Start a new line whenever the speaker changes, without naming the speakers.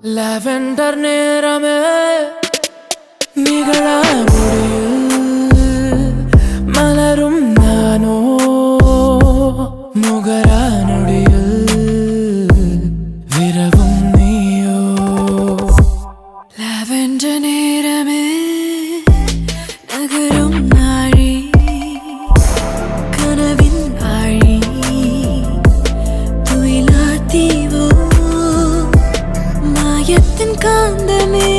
lavender நேரமே நிகழ முடியில் மலரும் நானோ முகரா நொடியில் விரவும் நீயோ லாவெண்டர் நேரமே நகரும் நாழி கனவின் ஆழி துயிலா தீவோ மாயத்தின் காந்தமே